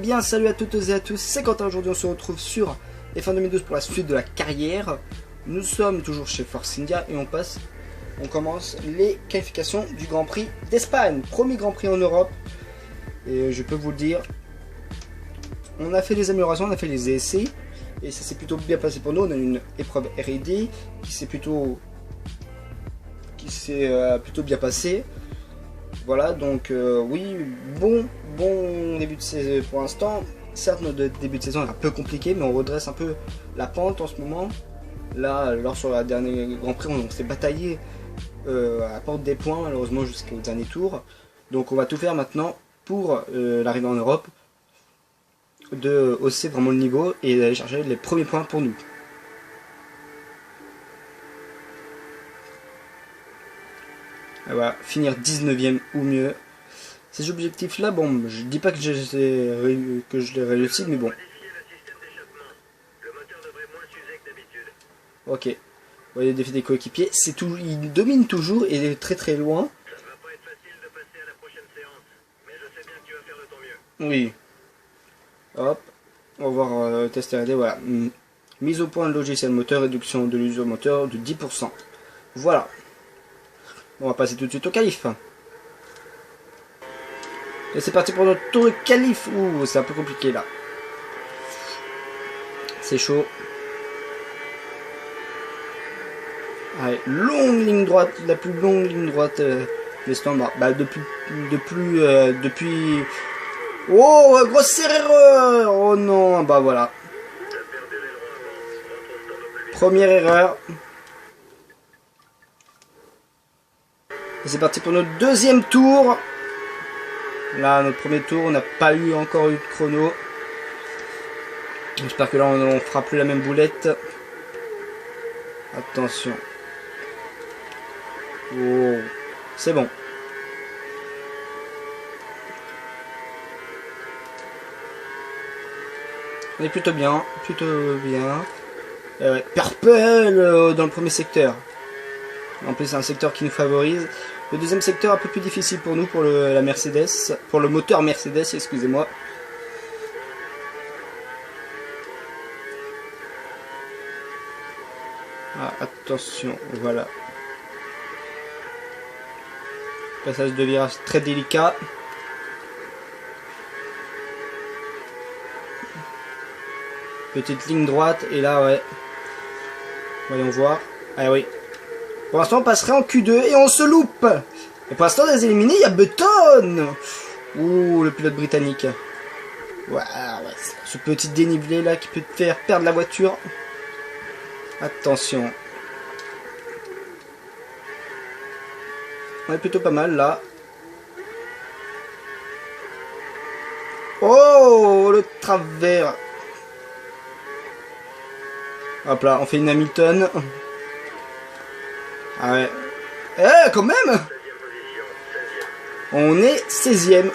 bien, salut à toutes et à tous, c'est Quentin. Aujourd'hui on se retrouve sur F1 2012 pour la suite de la carrière. Nous sommes toujours chez Force India et on commence les qualifications du Grand Prix d'Espagne. Premier Grand Prix en Europe. Et je peux vous le dire, on a fait des améliorations, on a fait les essais. Et ça s'est plutôt bien passé pour nous. On a une épreuve R&D qui s'est plutôt bien passée. Voilà, donc oui, bon début de saison pour l'instant. Certes, notre début de saison est un peu compliqué, mais on redresse un peu la pente en ce moment. Là, lors sur la dernière Grand Prix, on s'est bataillé à la porte des points, malheureusement jusqu'au dernier tour. Donc on va tout faire maintenant pour l'arrivée en Europe, de hausser vraiment le niveau et d'aller chercher les premiers points pour nous. Voilà, finir 19ème ou mieux. Ces objectifs là, bon, je dis pas que je l'ai réussi, mais bon. Ok. Vous voyez le défi des coéquipiers, c'est tout, il domine toujours et il est très loin. Oui. Hop. On va voir tester RD, voilà. Mise au point de logiciel moteur, réduction de l'usure moteur de 10%. Voilà. On va passer tout de suite au qualif. Et c'est parti pour notre tour de qualif. Ouh, c'est un peu compliqué là. C'est chaud. Allez, longue ligne droite, la plus longue ligne droite des standards. Bah depuis. Oh, grosse erreur. Oh non, bah voilà. Première erreur. Et c'est parti pour notre deuxième tour. Là, notre premier tour, on n'a pas encore eu de chrono. J'espère que là, on fera plus la même boulette. Attention. Oh, c'est bon. On est plutôt bien. Ouais. Purple dans le premier secteur. En plus, c'est un secteur qui nous favorise. Le deuxième secteur un peu plus difficile pour nous, pour la Mercedes, pour le moteur Mercedes, excusez-moi. Ah, attention, voilà. Passage de virage très délicat. Petite ligne droite, et là, ouais. Voyons voir. Ah oui. Pour l'instant, on passerait en Q2 et on se loupe. Et pour l'instant, les éliminés, il y a Button. Ouh, le pilote britannique. Ouais, ce petit dénivelé là qui peut te faire perdre la voiture. Attention. On est plutôt pas mal là. Oh, le travers. Hop là, on fait une Hamilton. Ah ouais. Eh, quand même. On est 16ème.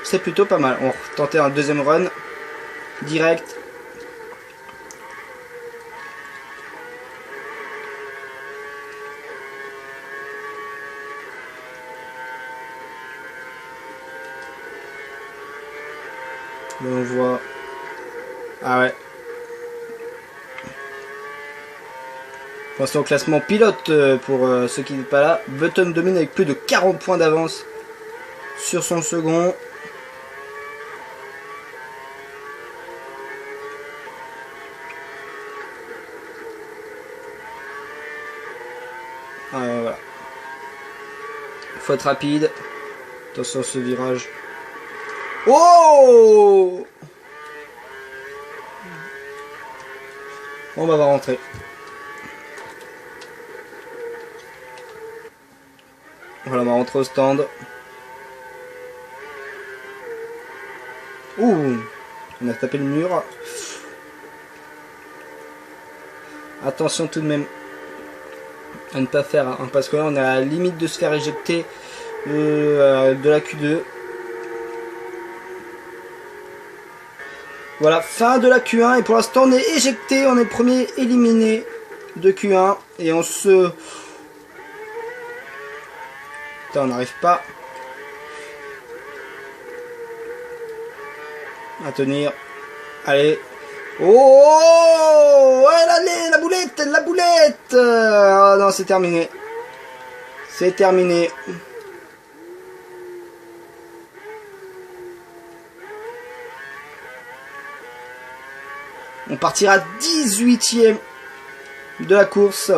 C'est plutôt pas mal. On va tenter un deuxième run. Direct. On voit. Ah ouais. Pour l'instant, au classement pilote, pour ceux qui n'étaient pas là, Button domine avec plus de 40 points d'avance sur son second. Voilà. Il faut être rapide. Attention à ce virage. Oh! On va rentrer. Voilà, on va rentrer au stand. Ouh, on a tapé le mur. Attention tout de même à ne pas faire, hein, parce que là on est à la limite de se faire éjecter de la Q2. Voilà, fin de la Q1 et pour l'instant on est éjecté, on est le premier éliminé de Q1 et on se... Putain, on n'arrive pas. À tenir. Allez. Oh, ouais, allez, la boulette, la boulette. Ah non, c'est terminé. C'est terminé. On partira 18e de la course.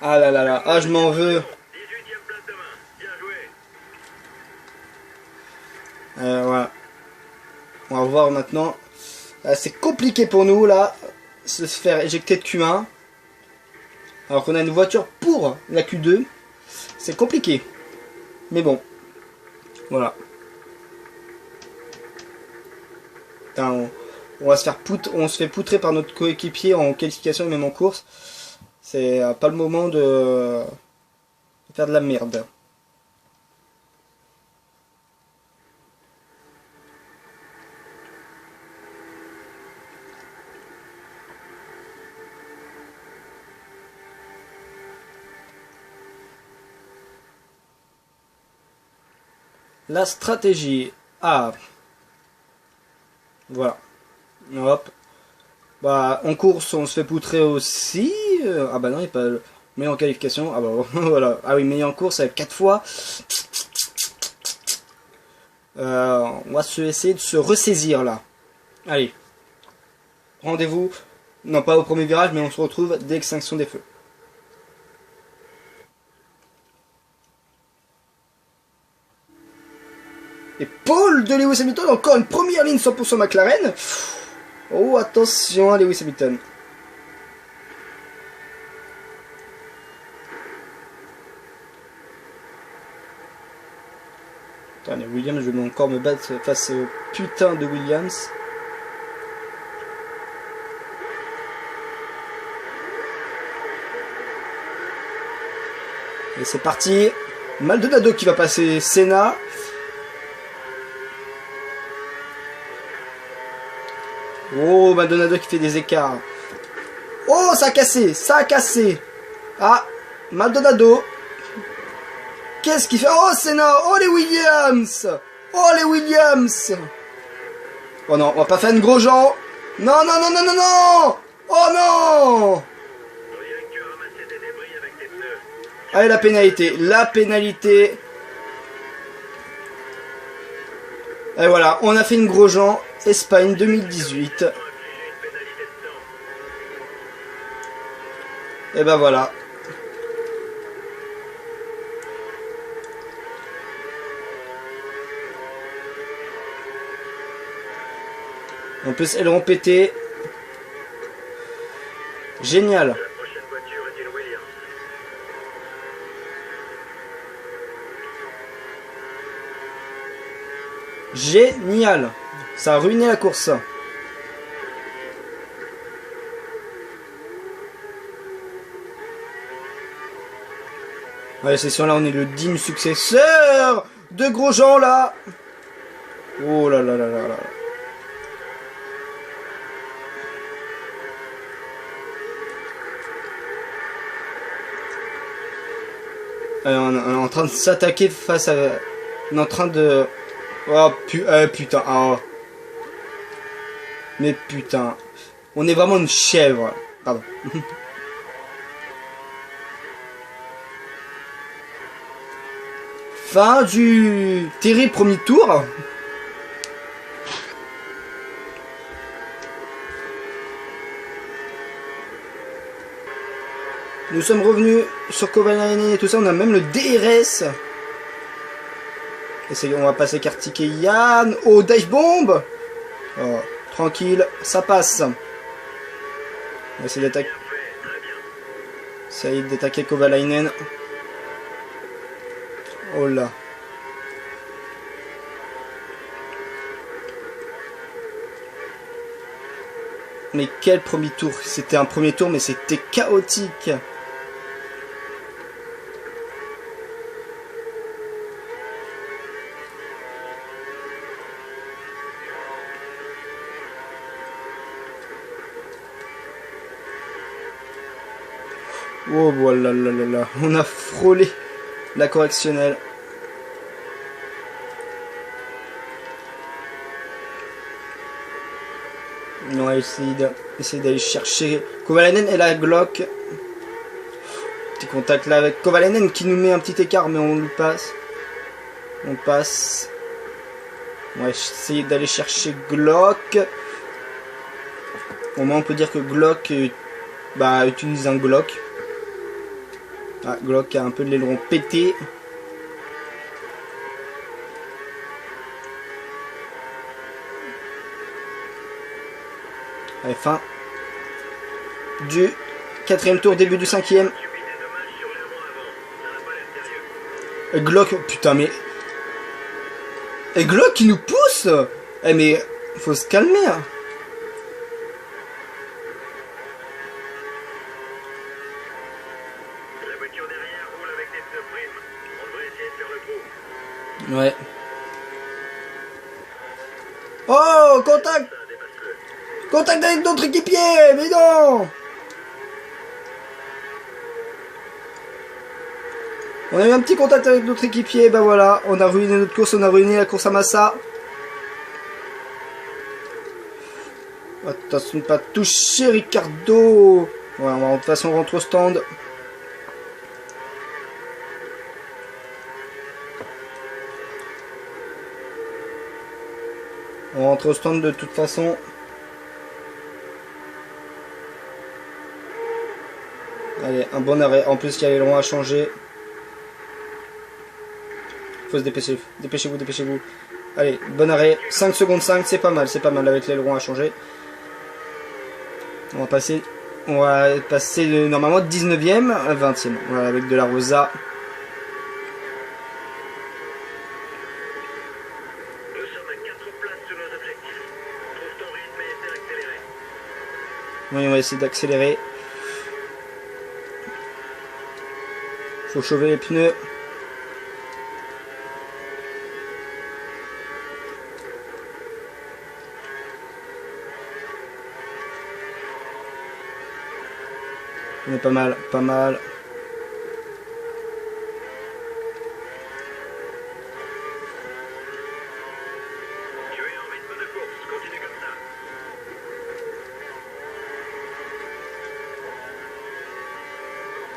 Ah là là là, ah je m'en veux. Voilà. On va voir maintenant. C'est compliqué pour nous là, de se faire éjecter de Q1. Alors qu'on a une voiture pour la Q2. C'est compliqué. Mais bon. Voilà. Putain, on va se faire on se fait poutrer par notre coéquipier en qualification et même en course. C'est pas le moment de faire de la merde. La stratégie. Ah. Voilà. Hop. Bah, en course, on se fait poutrer aussi. Ah bah non, il n'est pas meilleur en qualification. Ah bah voilà. Ah oui, meilleur en course avec 4 fois. On va essayer de se ressaisir là. Allez. Rendez-vous. Non, pas au premier virage, mais on se retrouve dès l'extinction des feux. Et Paul de Lewis Hamilton, encore une première ligne 100% McLaren. Oh, attention à Lewis Hamilton. Attends, Williams, je vais encore me battre face au putain de Williams. Et c'est parti. Maldonado qui va passer Senna. Oh, Maldonado qui fait des écarts. Oh, ça a cassé, ça a cassé. Ah, Maldonado. Qu'est-ce qu'il fait? Oh, Senna. Oh, les Williams. Oh, les Williams. Oh non, on va pas faire une Grosjean. Non, non, non, non, non, non. Oh non. Allez, la pénalité. La pénalité. Et voilà, on a fait une Grosjean. Espagne 2018. Et ben voilà. En plus, elles ont pété. Génial. Génial. Ça a ruiné la course. Ouais, c'est sûr, là, on est le digne successeur de Grosjean, là. Oh là là là là là. On est en train de s'attaquer face à... On est en train de... Oh putain. Oh. Mais putain. On est vraiment une chèvre. Pardon. Fin du terrible premier tour. Nous sommes revenus sur Kovalainen et tout ça. On a même le DRS. Et on va passer Kartik et Yann. Oh, dive bomb. Oh, tranquille, ça passe. On va essayer d'attaquer. Essayer d'attaquer Kovalainen. Oh là. Mais quel premier tour. C'était un premier tour, mais c'était chaotique. Oh voilà là là là. On a frôlé la correctionnelle. On va essayer d'aller chercher Kovalainen et la Glock. Petit contact là avec Kovalainen qui nous met un petit écart, mais on lui passe. On passe. On va essayer d'aller chercher Glock. Au moins on peut dire que Glock utilise un Glock. Ah, Glock a un peu de l'aileron pété. Allez, fin du 4e tour, début du 5e. Et Glock, putain mais... Et Glock qui nous pousse. Eh mais, faut se calmer hein. Ouais. Oh, contact! Contact avec notre équipier, mais non! On a eu un petit contact avec notre équipier, ben voilà, on a ruiné notre course, on a ruiné la course à Massa. Attention de ne pas toucher Ricardo. Voilà, de toute façon on rentre au stand. On rentre au stand de toute façon. Allez, un bon arrêt. En plus, il y a l'aileron à changer. Faut se dépêcher. Dépêchez-vous, dépêchez-vous. Allez, bon arrêt. 5 secondes 5, c'est pas mal avec l'aileron à changer. On va passer de, normalement 19e à 20e. Voilà, avec de la Rosa. Oui, on va essayer d'accélérer. Faut chauffer les pneus. On est pas mal, pas mal.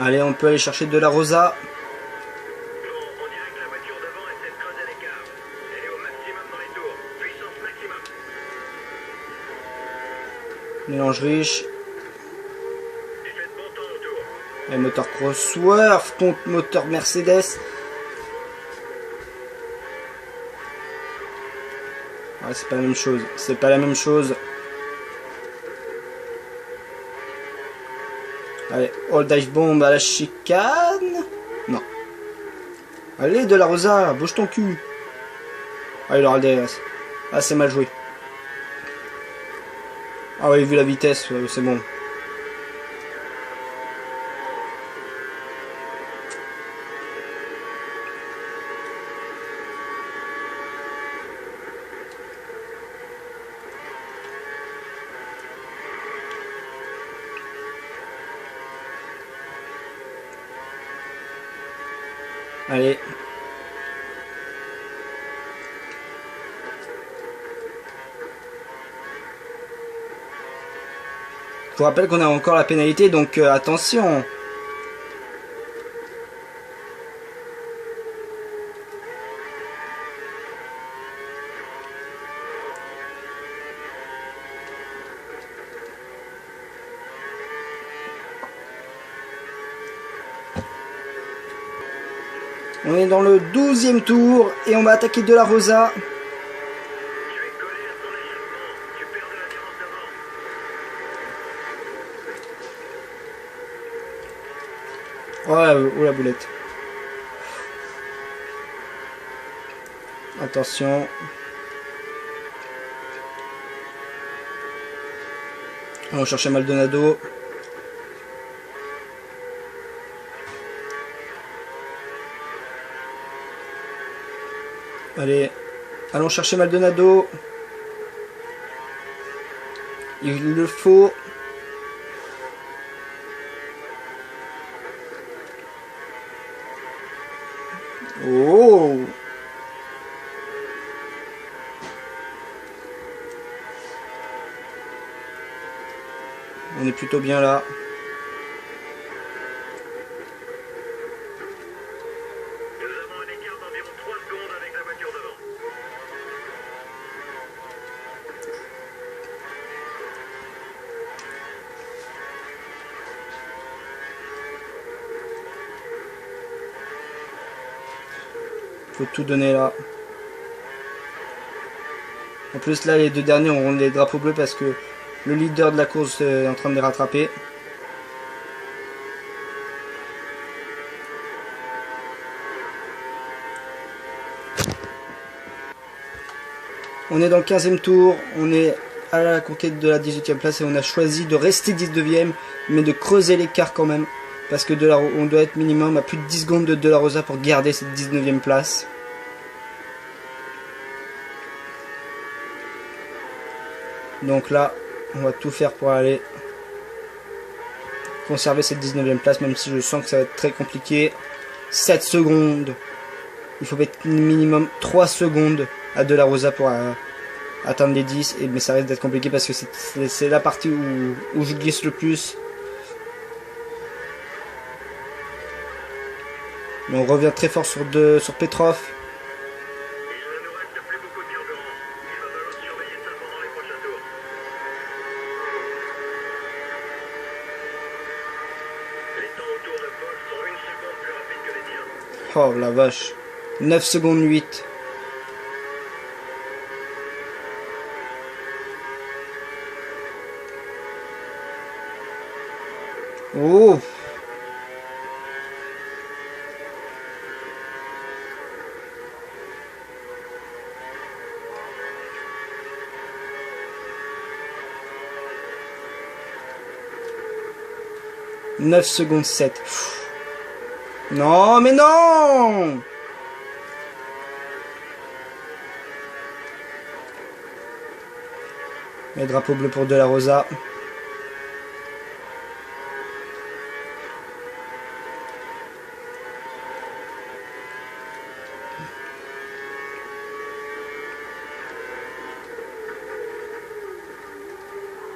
Allez, on peut aller chercher de la Rosa. Mélange riche. Et moteur Crossworth contre moteur Mercedes. Ah, c'est pas la même chose. C'est pas la même chose. Allez, all dive bomb à la chicane. Non. Allez, de la Rosa, bouge ton cul. Ah, il aura le DRS. Ah, c'est mal joué. Ah oui, vu la vitesse, c'est bon. Allez. Je vous rappelle qu'on a encore la pénalité, donc attention. On est dans le 12e tour et on va attaquer de la Rosa. Ouais, oh la boulette. Attention. On va chercher Maldonado. Allez, allons chercher Maldonado. Il le faut. Oh! On est plutôt bien là. Faut tout donner là. En plus là les deux derniers auront les drapeaux bleus parce que le leader de la course est en train de les rattraper. On est dans le 15e tour, on est à la conquête de la 18e place et on a choisi de rester 19e mais de creuser l'écart quand même. Parce que on doit être minimum à plus de 10 secondes de De La Rosa pour garder cette 19e place. Donc là, on va tout faire pour aller conserver cette 19e place, même si je sens que ça va être très compliqué. 7 secondes. Il faut mettre minimum 3 secondes à De La Rosa pour atteindre les 10. Mais ça risque d'être compliqué parce que c'est la partie où je glisse le plus. Mais on revient très fort sur Petrov. Oh la vache. 9 secondes 8. Oh. « 9 secondes 7. » Non, mais non! Les drapeaux bleus pour De La Rosa.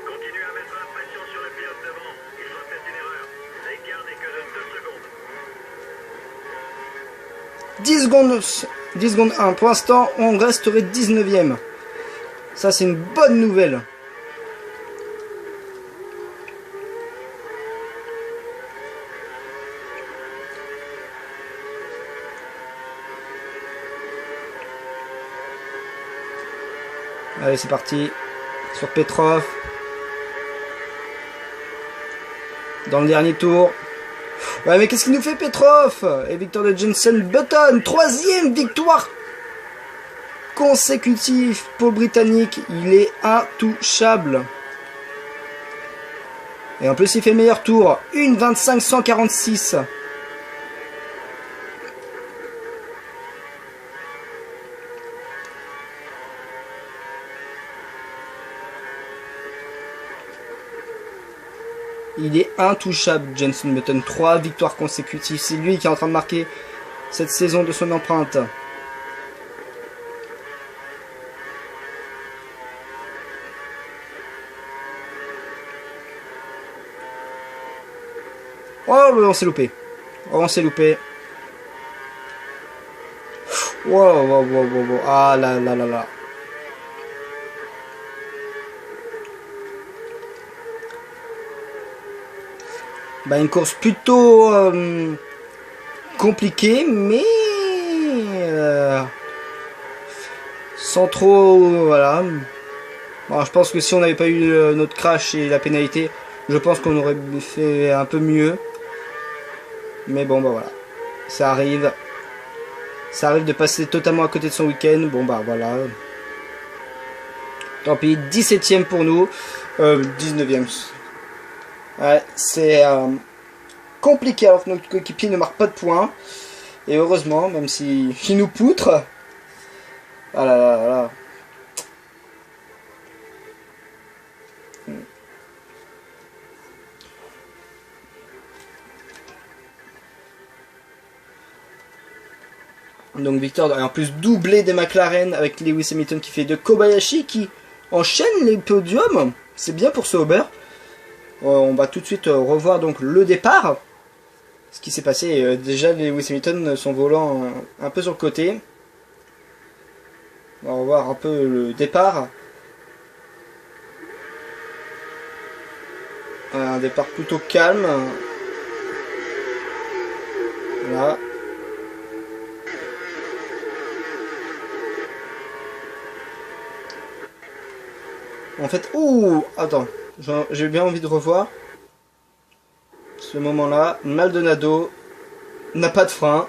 Continuez à mettre la pression sur le pilote devant. Il fera peut-être une erreur. L'écart n'est que de 2 secondes. 10 secondes 1. Pour l'instant, on resterait 19e. Ça, c'est une bonne nouvelle. Allez, c'est parti. Sur Petrov. Dans le dernier tour. Ouais, mais qu'est-ce qu'il nous fait Petrov? Et victoire de Jenson Button. 3e victoire consécutive pour le Britannique. Il est intouchable. Et en plus, il fait le meilleur tour. 1:25.146. Il est intouchable, Jenson Button. 3 victoires consécutives. C'est lui qui est en train de marquer cette saison de son empreinte. Oh, on s'est loupé. Oh, on s'est loupé. Wow, wow, wow, wow, wow. Ah là là là là. Bah, une course plutôt compliquée, mais sans trop, voilà. Bon, je pense que si on n'avait pas eu notre crash et la pénalité, je pense qu'on aurait fait un peu mieux. Mais bon, bah voilà, ça arrive. Ça arrive de passer totalement à côté de son week-end. Bon, bah voilà. Tant pis, 17ème pour nous. 19ème. Ouais, c'est compliqué alors que notre coéquipier ne marque pas de points. Et heureusement, même si il nous poutre. Ah là là là là. Donc victoire et en plus doublé des McLaren avec Lewis Hamilton qui fait de Kobayashi qui enchaîne les podiums. C'est bien pour Sauber. On va tout de suite revoir donc le départ. Ce qui s'est passé, déjà les Lewis Hamilton sont volants un peu sur le côté. On va revoir un peu le départ. Un départ plutôt calme. Là. En fait, ouh, attends, j'ai bien envie de revoir ce moment-là. Maldonado n'a pas de frein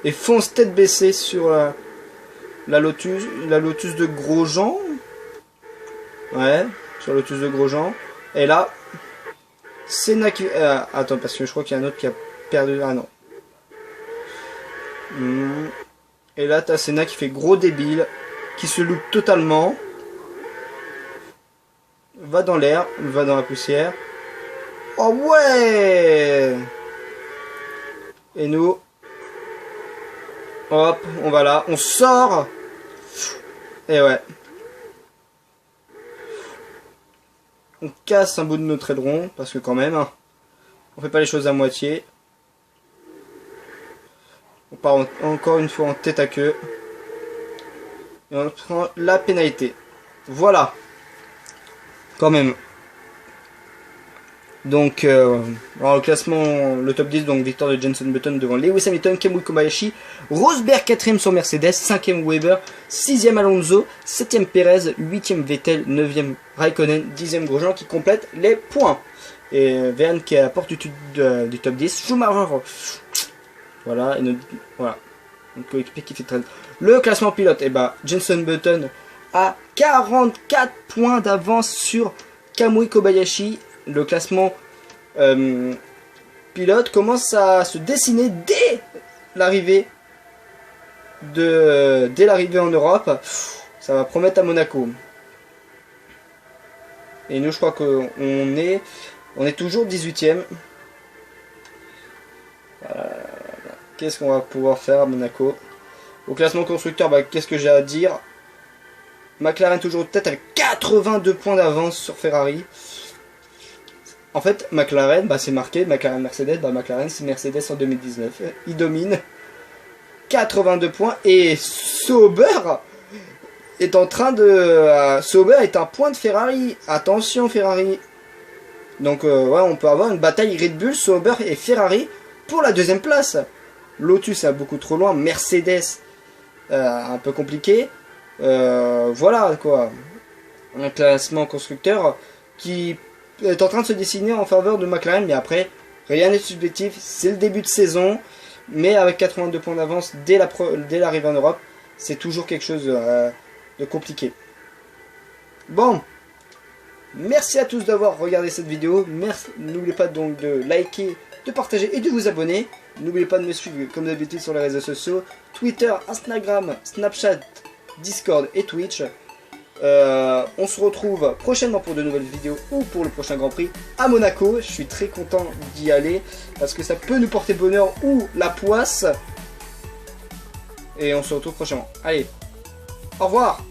et fonce tête baissée sur la Lotus de Grosjean. Ouais, sur la Lotus de Grosjean. Et là, Senna qui... attends, parce que je crois qu'il y a un autre qui a perdu... Ah non. Et là, t'as Senna qui fait gros débile, qui se loupe totalement. Va dans l'air, va dans la poussière. Oh ouais! Et nous... Hop, on va là, on sort. Et ouais. On casse un bout de notre aileron, parce que quand même, hein, on fait pas les choses à moitié. On part encore une fois en tête à queue. Et on prend la pénalité. Voilà. Quand même. Donc, alors, le classement, le top 10, donc victoire de Jenson Button devant Lewis Hamilton, Kamui Kobayashi, Rosberg 4ème sur Mercedes, 5ème Weber, 6ème Alonso, 7ème Perez, 8ème Vettel, 9ème Raikkonen, 10ème Grosjean qui complète les points. Et Verne qui est à la porte du top 10, Schumacher, voilà, et voilà, notre coéquipier qui fait 13. Le classement pilote, et bah, Jenson Button a 44 points d'avance sur Kamui Kobayashi. Le classement pilote commence à se dessiner dès l'arrivée en Europe. Ça va promettre à Monaco. Et nous, je crois qu'on est toujours 18ème. Voilà. Qu'est-ce qu'on va pouvoir faire à Monaco? Au classement constructeur, bah, qu'est-ce que j'ai à dire? McLaren toujours en tête avec 82 points d'avance sur Ferrari. En fait, McLaren, bah, c'est marqué, McLaren-Mercedes, bah, McLaren c'est Mercedes en 2019. Il domine 82 points et Sauber est en train de... Sauber est un point de Ferrari. Attention Ferrari. Donc ouais, on peut avoir une bataille Red Bull, Sauber et Ferrari pour la deuxième place. Lotus est beaucoup trop loin, Mercedes un peu compliqué. Voilà quoi. Un classement constructeur qui est en train de se dessiner en faveur de McLaren, mais après rien n'est subjectif, c'est le début de saison, mais avec 82 points d'avance dès l'arrivée en Europe, c'est toujours quelque chose de compliqué. Bon, merci à tous d'avoir regardé cette vidéo, n'oubliez pas donc de liker, de partager et de vous abonner. N'oubliez pas de me suivre comme d'habitude sur les réseaux sociaux, Twitter, Instagram, Snapchat, Discord et Twitch. On se retrouve prochainement pour de nouvelles vidéos ou pour le prochain Grand Prix à Monaco. Je suis très content d'y aller parce que ça peut nous porter bonheur ou la poisse. Et on se retrouve prochainement. Allez, au revoir.